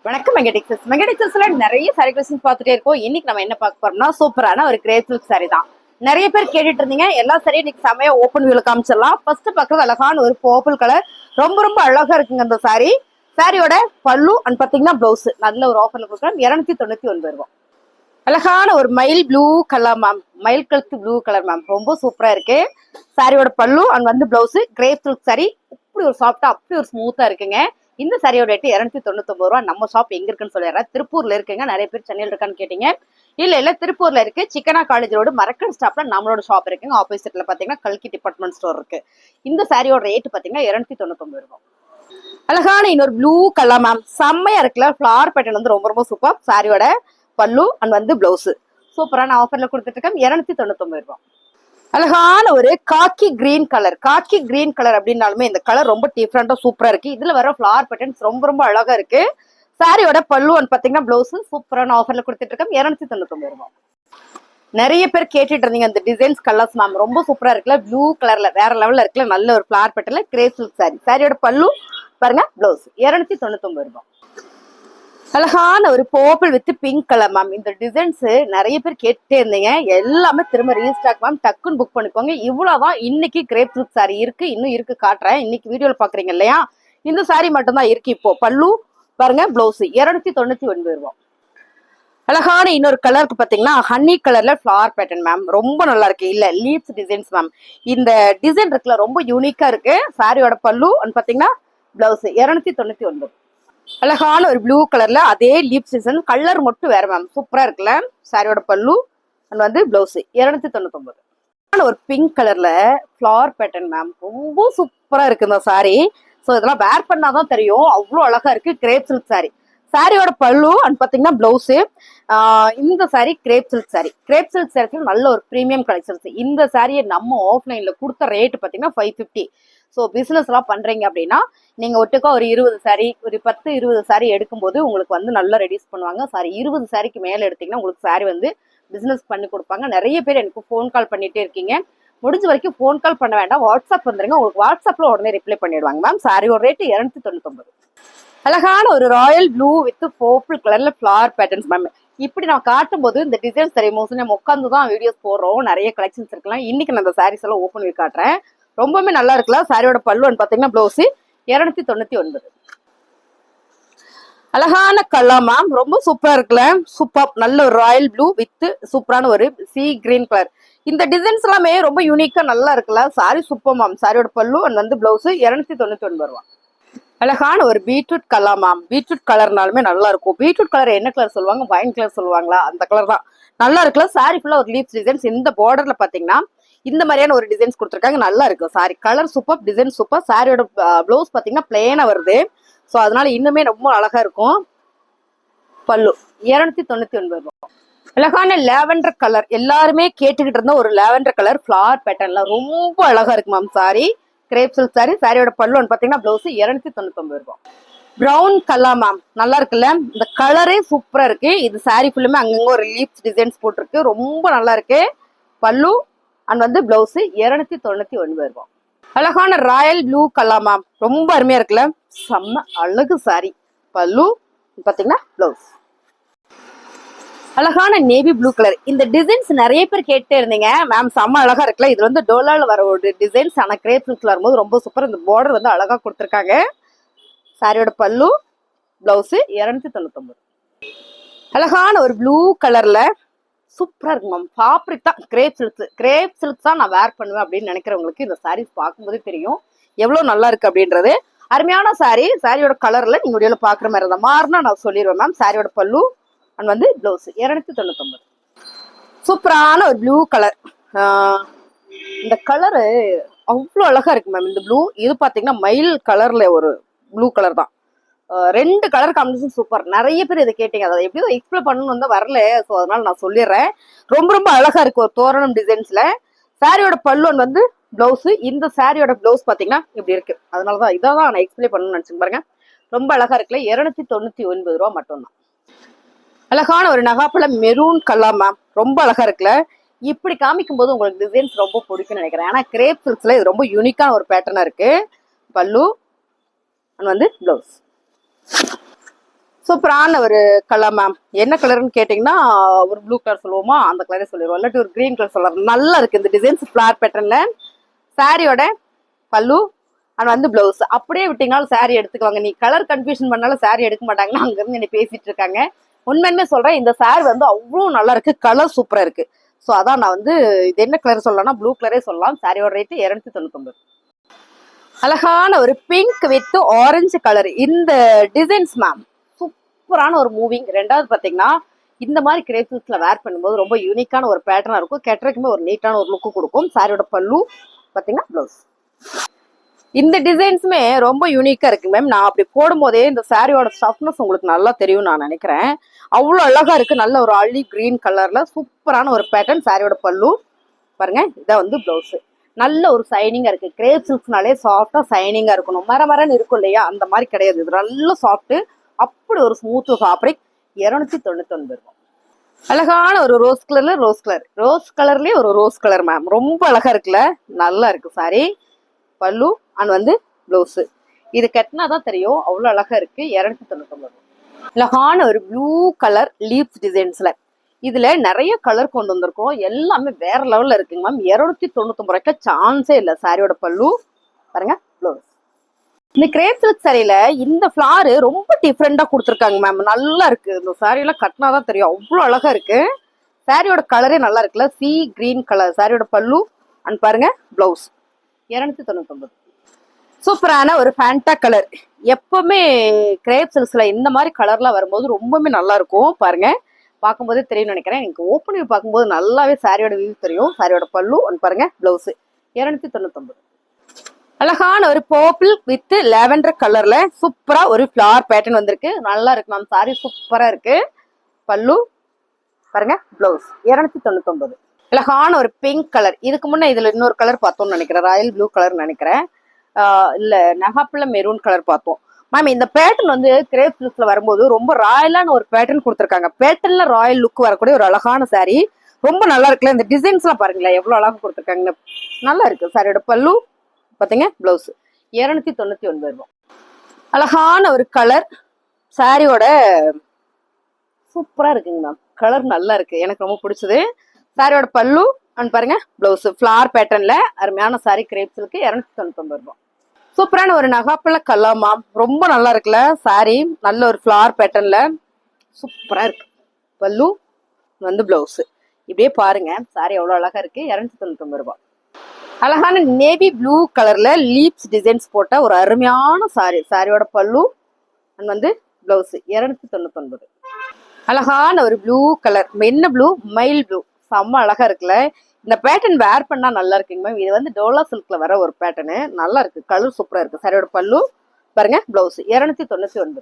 வணக்கம் மெகடிக்ஸஸ்ல நிறைய sorry collections பார்த்துட்டே இருக்கோம். இன்னைக்கு நம்ம என்ன பார்க்க போறோம்னா சூப்பரான ஒரு கிரே சில்க் சாரி தான். நிறைய பேர் கேட்டுட்டு இருந்தீங்க. எல்லா சாரியும் இன்னைக்கு செமையா ஓப்பன் வியூல காமிச்சிடலாம். ஃபர்ஸ்ட் பார்க்கறது அழகான ஒரு பர்பிள் கலர், ரொம்ப ரொம்ப அழகா இருக்குங்க அந்த சாரி. சாரியோட பல்லு அண்ட் பாத்தீங்கன்னா பிளவுஸ் நல்ல ஒரு ஆஃபர்ல கொடுக்குறோம். 299 ரூபாய். அழகான ஒரு மயில் ப்ளூ கலர் மேம், மயில் கழுத்து ப்ளூ கலர் மேம், ரொம்ப சூப்பரா இருக்கு. சாரியோட பல்லு அண்ட் வந்து பிளவுஸ் கிரே சில்க் சாரி, அப்படி ஒரு சாஃப்டா அப்படி ஒரு ஸ்மூத்தா இருக்குங்க. இந்த சாரியோட ரேட்டு 299 ரூபா. நம்ம ஷாப் எங்க இருக்குன்னு சொல்லிடுறேன். திருப்பூர்ல இருக்குங்க. நிறைய பேர் சென்னையில் இருக்கான்னு கேட்டீங்க. இல்ல திருப்பூர்ல இருக்கு. சிக்கனா காலேஜ் ரோடு மரக்கன் ஸ்டாப்ல நம்மளோட ஷாப் இருக்குங்க. ஆப்போசிட்ல பாத்தீங்கன்னா கல்கி டிபார்ட்மெண்ட் ஸ்டோர் இருக்கு. இந்த சாரியோட ரேட் பாத்தீங்கன்னா 299 ரூபாய். அழகான இன்னொரு ப்ளூ கலர் மேம், செம்மையா இருக்குல்ல. ஃபிளவர் பேட்டர்ன் வந்து ரொம்ப ரொம்ப சூப்பர். சாரியோட பல்லு அண்ட் வந்து பிளவுஸ் சூப்பரான ஆஃபர்ல கொடுத்துட்டு இருக்கேன். 299 ரூபாய். அழகான ஒரு காக்கி கிரீன் கலர், காக்கி கிரீன் கலர் அப்படின்னாலுமே இந்த கலர் ரொம்ப டிஃப்ரெண்டா சூப்பரா இருக்கு. இதுல வர ஃபிளவர் பேட்டர்ன்ஸ் ரொம்ப ரொம்ப அழகா இருக்கு. சாரியோட பல்லு பாத்தீங்கன்னா பிளவுஸ் சூப்பரான ஆஃபர்ல கொடுத்துட்டு இருக்கேன். 299 ரூபாய். நிறைய பேர் கேட்டுட்டு இருந்தீங்க அந்த டிசைன்ஸ் கலர்ஸ் மேம், ரொம்ப சூப்பரா இருக்குல்ல. ப்ளூ கலர்ல வேற லெவல்ல இருக்குல்ல. நல்ல ஒரு ஃபிளவர் பேட்டர்ன்ல கிரே சில்க் சாரி. சாரியோட பல்லு பாருங்க, பிளவுஸ் 299 ரூபாய். அழகான ஒரு purple with pink colour ma'am. இந்த டிசைன்ஸ் நிறைய பேர் கேட்டே இருந்தீங்க. எல்லாமே திரும்ப ரீஸ்டாக் மேம். டக்குன்னு புக் பண்ணிக்கோங்க. இவ்வளவுதான் இன்னைக்கு கிரேப் சில்க் சாரி இருக்கு. இன்னும் இருக்கு, காட்டுறேன். இன்னைக்கு வீடியோல பாக்குறீங்க இல்லையா, இந்த சாரி மட்டும் தான் இருக்கு இப்போ. பல்லு பாருங்க, பிளவுஸ் 299 ரூபாய். அழகான இன்னொரு கலருக்கு பாத்தீங்கன்னா ஹனி கலர்ல ஃபிளவர் பேட்டர்ன் மேம், ரொம்ப நல்லா இருக்கு. இல்ல லீவ்ஸ் டிசைன்ஸ் மேம். இந்த டிசைன் இருக்குல்ல, ரொம்ப யூனிக்கா இருக்கு. சாரியோட பல்லு பாத்தீங்கன்னா பிளவுஸ் 299. அழகான ஒரு ப்ளூ கலர்ல அதே லீப் சீசன் கலர் மட்டும் வேற மேம், சூப்பரா இருக்குல்ல. சாரியோட பல்லு அண்ட் வந்து பிளவுஸ் 299. ஒரு பிங்க் கலர்ல ஃபிளவர் பேட்டர்ன் மேம், ரொம்ப சூப்பரா இருக்கு இந்த சாரி. ஸோ இதெல்லாம் வேர் பண்ணாதான் தெரியும், அவ்வளோ அழகா இருக்கு. Grape silk sorry. சாரியோட பல்லு அண்ட் பாத்தீங்கன்னா பிளவுஸ். இந்த sorry grape silk sorry. Grape silk sorry நல்ல ஒரு ப்ரீமியம் கலெக்ஷன்ஸ். இந்த சாரியை நம்ம ஆஃப்லைன்ல கொடுத்த ரேட் பாத்தீங்கன்னா 550. ஸோ பிசினஸ் எல்லாம் பண்றீங்க அப்படின்னா நீங்க ஒட்டுக்கா ஒரு 20 சாரி, ஒரு 10-20 சாரி எடுக்கும்போது உங்களுக்கு வந்து நல்லா ரெடியூஸ் பண்ணுவாங்க. சாரி 20 சாரிக்கு மேல எடுத்தீங்கன்னா உங்களுக்கு சாரி வந்து பிசினஸ் பண்ணி கொடுப்பாங்க. நிறைய பேர் எனக்கு ஃபோன் கால் பண்ணிட்டே இருக்கீங்க. முடிஞ்ச வரைக்கும் ஃபோன் கால் பண்ண வேண்டாம், வாட்ஸ்அப் வந்துருங்க. உங்களுக்கு வாட்ஸ்அப்ல உடனே ரிப்ளை பண்ணிடுவாங்க மேம். சாரியோட ரேட் 299. அழகான ஒரு ராயல் ப்ளூ வித் பர்பிள் கலர்ல ஃபிளவர் பேட்டர்ன்ஸ் மேம். இப்படி நான் காட்டும் போது இந்த டிசைன்ஸ் தெரியும். மோஸ்ட்லி நம்ம உட்காந்து தான் வீடியோஸ் போடுறோம். நிறைய கலெக்ஷன்ஸ் இருக்கலாம். இன்னைக்கு நான் இந்த சாரீஸ் எல்லாம் ஓப்பன் பண்ணி காட்டுறேன். ரொம்பவே நல்லா இருக்குல்ல. சாரியோட பல்லுன்னு பாத்தீங்கன்னா பிளவுஸ் 299. அழகான கலர் மேம், ரொம்ப சூப்பரா இருக்குல்ல. சூப்பர், நல்ல ஒரு ராயல் ப்ளூ வித் சூப்பரான ஒரு சி கிரீன் கலர். இந்த டிசைன்ஸ் எல்லாமே ரொம்ப யூனிக்கா நல்லா இருக்குல்ல. Sorry super ma'am. சாரியோட பல்லு அண்ட் வந்து பிளவுஸ் 299 ரூபாய். அழகான ஒரு பீட்ரூட் கலர் மேம். பீட்ரூட் கலர்னாலுமே நல்லா இருக்கும். பீட்ரூட் கலர் என்ன கலர் சொல்லுவாங்க, வைன் கலர் சொல்லுவாங்களா, அந்த கலர் தான் நல்லா இருக்குல்ல. சாரி ஃபுல்லா ஒரு லீவ்ஸ் டிசைன்ஸ். இந்த பார்டர்ல பாத்தீங்கன்னா இந்த மாதிரியான ஒரு டிசைன்ஸ் கொடுத்துருக்காங்க. நல்லா இருக்கு sorry. Colour super, design super. சாரியோட பிளவுஸ் பாத்தீங்கன்னா பிளேனா வருது. ஸோ அதனால இன்னுமே ரொம்ப அழகா இருக்கும். பல்லு 299 ரூபாய். அழகான லேவெண்டர் கலர், எல்லாருமே கேட்டுக்கிட்டு இருந்த ஒரு லேவெண்டர் கலர் ஃபிளவர் பேட்டர்ன்ல ரொம்ப அழகா இருக்கு ma'am. Sorry grape silk sorry. சாரியோட பல்லு பாத்தீங்கன்னா பிளவுஸ் 299 ரூபாய். பிரவுன் கலர் மேம், நல்லா இருக்குல்ல. இந்த கலரே சூப்பரா இருக்கு. இது சாரி ஃபுல்லுமே அங்கங்க ஒரு லீப்ஸ் டிசைன்ஸ் போட்டிருக்கு. ரொம்ப நல்லா இருக்கு. பல்லு அண்ட் வந்து பிளவுஸ் 299 ரூபாய். அழகான ராயல் ப்ளூ கலர் மேம், ரொம்ப அருமையா இருக்குல்ல. செம்ம அழகு சாரி. பல்லு பாத்தீங்கன்னா பிளவுஸ். அழகான நேவி ப்ளூ கலர். இந்த டிசைன்ஸ் நிறைய பேர் கேட்டே இருந்தீங்க மேம், செம்ம அழகா இருக்குல்ல. இது வந்து டோலால வர ஒரு டிசைன்ஸ். ஆனா கிரேப் சில்க்ல வரும்போது ரொம்ப சூப்பர். இந்த பார்டர் வந்து அழகா கொடுத்துருக்காங்க. சாரியோட பல்லு பிளவுஸ் 299. அழகான ஒரு ப்ளூ கலர்ல சூப்பரா இருக்கு மேம். ஃபேப்ரிக் தான் கிரேப் சில்க்ஸ். கிரேப் சில்க்ஸ் தான் நான் வேர் பண்ணுவேன் அப்படின்னு நினைக்கிறவங்களுக்கு இந்த சாரீஸ் பார்க்கும்போதே தெரியும் எவ்வளவு நல்லா இருக்கு அப்படின்றது. அருமையான சாரி. சாரியோட கலர்ல நீங்க வீடியோல பாக்குற மாதிரி இருந்தா மாறினா நான் சொல்லிடுவேன் மேம். சாரியோட பல்லு அண்ட் வந்து பிளவுஸ் 299. சூப்பரான ஒரு ப்ளூ கலர். இந்த கலரு அவ்வளோ அழகா இருக்கு மேம். இந்த ப்ளூ இது பாத்தீங்கன்னா மயில் கலர்ல ஒரு ப்ளூ கலர் தான். ரெண்டு கலர் காம்பினேஷன் சூப்பர். நிறைய பேர் இதை கேட்டீங்க. அதை எப்படியோ எக்ஸ்பிளைன் பண்ணணும் வந்து வரல. ஸோ அதனால நான் சொல்லிடுறேன். ரொம்ப ரொம்ப அழகா இருக்கு ஒரு தோரணம் டிசைன்ஸ்ல. சாரியோட பல்லு வந்து பிளவுஸ். இந்த சாரியோட பிளவுஸ் பாத்தீங்கன்னா இப்படி இருக்கு. அதனாலதான் இதான் நான் எக்ஸ்பிளைன் பண்ணணும்னு நினைச்சு பாருங்க. ரொம்ப அழகா இருக்குல்ல. 299 ரூபா மட்டும்தான். அழகான ஒரு நகாப்பழ மெரூன் கலர் மேம், ரொம்ப அழகா இருக்குல்ல. இப்படி காமிக்கும் போது உங்களுக்கு டிசைன்ஸ் ரொம்ப பிடிக்கும்னு நினைக்கிறேன். ஆனா கிரேப் சில்க்ஸ்ல இது ரொம்ப யூனிக்கான ஒரு பேட்டர்னா இருக்கு. பல்லு அண்ட் வந்து பிளவுஸ். சூப்பரான ஒரு கலர் மேம். என்ன கலர்னு கேட்டீங்கன்னா ஒரு ப்ளூ கலர் சொல்லுவோமா, அந்த கலரே சொல்லிடுவோம். இல்லாட்டி ஒரு கிரீன் கலர் சொல்லலாம். நல்லா இருக்கு இந்த டிசைன்ஸ் ஃபிளார் பேட்டர்ன்ல. சாரியோட பல்லு அண்ட் வந்து பிளவுஸ். அப்படியே விட்டீங்கனாலும் சாரி எடுத்துக்குவாங்க. நீ கலர் கன்ஃபியூஷன் பண்ணாலும் சாரி எடுக்க மாட்டாங்கன்னா அங்க இருந்து என்ன பேசிட்டு இருக்காங்க. உண்மையுமே சொல்றேன், இந்த சாரி வந்து அவ்வளோ நல்லா இருக்கு, கலர் சூப்பரா இருக்கு. ஸோ அதான் நான் வந்து இது என்ன கலர் சொல்லலாம்னா ப்ளூ கலரே சொல்லலாம். சாரியோட ரேட்டு 299. அழகான ஒரு பிங்க் வித் ஆரஞ்சு கலர் இந்த டிசைன்ஸ் மேம். சூப்பரான ஒரு மூவிங். ரெண்டாவது பாத்தீங்கன்னா இந்த மாதிரி கிரேப்ஸ்ல வேர் பண்ணும்போது ரொம்ப யூனிக்கான ஒரு பேட்டர்னா இருக்கும். கெட்டரைக்குமே ஒரு நீட்டான ஒரு லுக்கு கொடுக்கும். சாரியோட பல்லு பாத்தீங்கன்னா பிளவுஸ். இந்த டிசைன்ஸுமே ரொம்ப யூனிக்கா இருக்கு மேம். நான் அப்படி போடும் போதே இந்த சாரியோட ஸ்டஃப்னஸ் உங்களுக்கு நல்லா தெரியும் நான் நினைக்கிறேன். அவ்வளோ அழகா இருக்கு. நல்ல ஒரு அள்ளி கிரீன் கலர்ல சூப்பரான ஒரு பேட்டர்ன். சாரியோட பல்லு பாருங்க, இதான் வந்து பிளவுஸ். நல்ல ஒரு சைனிங்கா இருக்கு. கிரேப் சில்க்ஸ்னாலே சாஃப்டா சைனிங்கா இருக்கணும். மரமரன்னு இருக்கும் இல்லையா, அந்த மாதிரி கிடையாது. இது நல்ல சாஃப்ட். அப்படி ஒரு ஸ்மூத் ஃபேப்ரிக். 299 இருக்கும். அழகான ஒரு ரோஸ் கலர்லயே ஒரு ரோஸ் கலர் மேம். ரொம்ப அழகா இருக்குல்ல, நல்லா இருக்கு சாரி. பல்லு அண்ட் வந்து பிளவுஸ். இது கட்டினாதான் தெரியும் அவ்வளவு அழகா இருக்கு. 299. அழகான ஒரு ப்ளூ கலர் லீவ்ஸ் டிசைன்ஸ்ல இதுல நிறைய கலர் கொண்டு வந்திருக்கோம். எல்லாமே வேற லெவல்ல இருக்குங்க மேம். 299 ரூபாய்க்கு சான்ஸே இல்லை. சாரியோட பல்லு பாருங்க, பிளவுஸ். இந்த கிரேப் சில்க் சாரியில இந்த ஃபிளார் ரொம்ப டிஃப்ரெண்டா கொடுத்துருக்காங்க மேம். நல்லா இருக்கு. இந்த சாரியெல்லாம் கட்டினாதான் தெரியும் அவ்வளவு அழகா இருக்கு. சாரியோட கலரே நல்லா இருக்குல்ல, சி கிரீன் கலர். சாரியோட பல்லு அண்ட் பாருங்க பிளவுஸ். 299. சூப்பரான ஒரு ஃபேண்டா கலர். எப்பவுமே கிரேப் சில்க்ஸ்ல இந்த மாதிரி கலர்லாம் வரும்போது ரொம்பவே நல்லா இருக்கும். பாருங்க, பார்க்கும்போதே தெரியும் நினைக்கிறேன். எனக்கு ஓப்பன் வியூ பார்க்கும்போது நல்லாவே சாரியோட வியூ தெரியும். சாரியோட பல்லு அண்ட் பாருங்க பிளவுஸ். 299. அழகான ஒரு பர்பிள் வித் லாவெண்டர் கலர்ல சூப்பரா ஒரு ஃபிளார் பேட்டர்ன் வந்திருக்கு. நல்லா இருக்கு மேம். சாரி சூப்பரா இருக்கு. பல்லு பாருங்க, பிளவுஸ். 299. அழகான ஒரு பிங்க் கலர். இதுக்கு முன்ன இதுல இன்னொரு கலர் பார்த்தோம்னு நினைக்கிறேன், ராயல் ப்ளூ கலர் நினைக்கிறேன். இல்ல நகாப்புல மெரூன் கலர் பார்த்தோம் மேம். இந்த பேட்டர்ன் வந்து கிரேப் சில்க்ஸ்ல வரும்போது ரொம்ப ராயலான ஒரு பேட்டர்ன் கொடுத்துருக்காங்க. பேட்டர்ன்ல ராயல் லுக் வரக்கூடிய ஒரு அழகான சாரி. ரொம்ப நல்லா இருக்குல்ல. இந்த டிசைன்ஸ் எல்லாம் பாருங்களேன் எவ்வளவு அழகா கொடுத்துருக்காங்க. நல்லா இருக்கு. சாரியோட பல்லு பாத்தீங்க, பிளவுஸ். 299 ரூபாய். அழகான ஒரு கலர். சாரியோட சூப்பரா இருக்குங்க மேம். கலர் நல்லா இருக்கு, எனக்கு ரொம்ப பிடிச்சது. சாரியோட பல்லு அண்ட் பாருங்க பிளவுஸ். ஃபிளார் பேட்டர்ன்ல அருமையான சாரி கிரேப் சில்க். 299 ரூபாய். சூப்பரான ஒரு நகாப்பழ கலர் மேம். ரொம்ப நல்லா இருக்குல்ல சாரி. நல்ல ஒரு ஃபிளார் பேட்டர்ன்ல சூப்பரா இருக்கு. பல்லு வந்து பிளவுஸ். இப்படியே பாருங்க சாரி எவ்வளவு அழகா இருக்கு. 299 ரூபாய். அழகான நேவி ப்ளூ கலர்ல லீப்ஸ் டிசைன்ஸ் போட்ட ஒரு அருமையான சாரி. சாரியோட பல்லு அண்ட் வந்து பிளவுஸ். 299. அழகான ஒரு ப்ளூ கலர். என்ன ப்ளூ, மைல் ப்ளூ. செம்ம அழகா இருக்குல்ல. இந்த பேட்டர்ன் வேர் பண்ணா நல்லா இருக்குங்க மேம். இது வந்து டோலா சில்க்ல வர ஒரு பேட்டர்னு. நல்லா இருக்கு. கலர் சூப்பரா இருக்கு. சாரியோட பல்லு பாருங்க, பிளவுஸ். 299.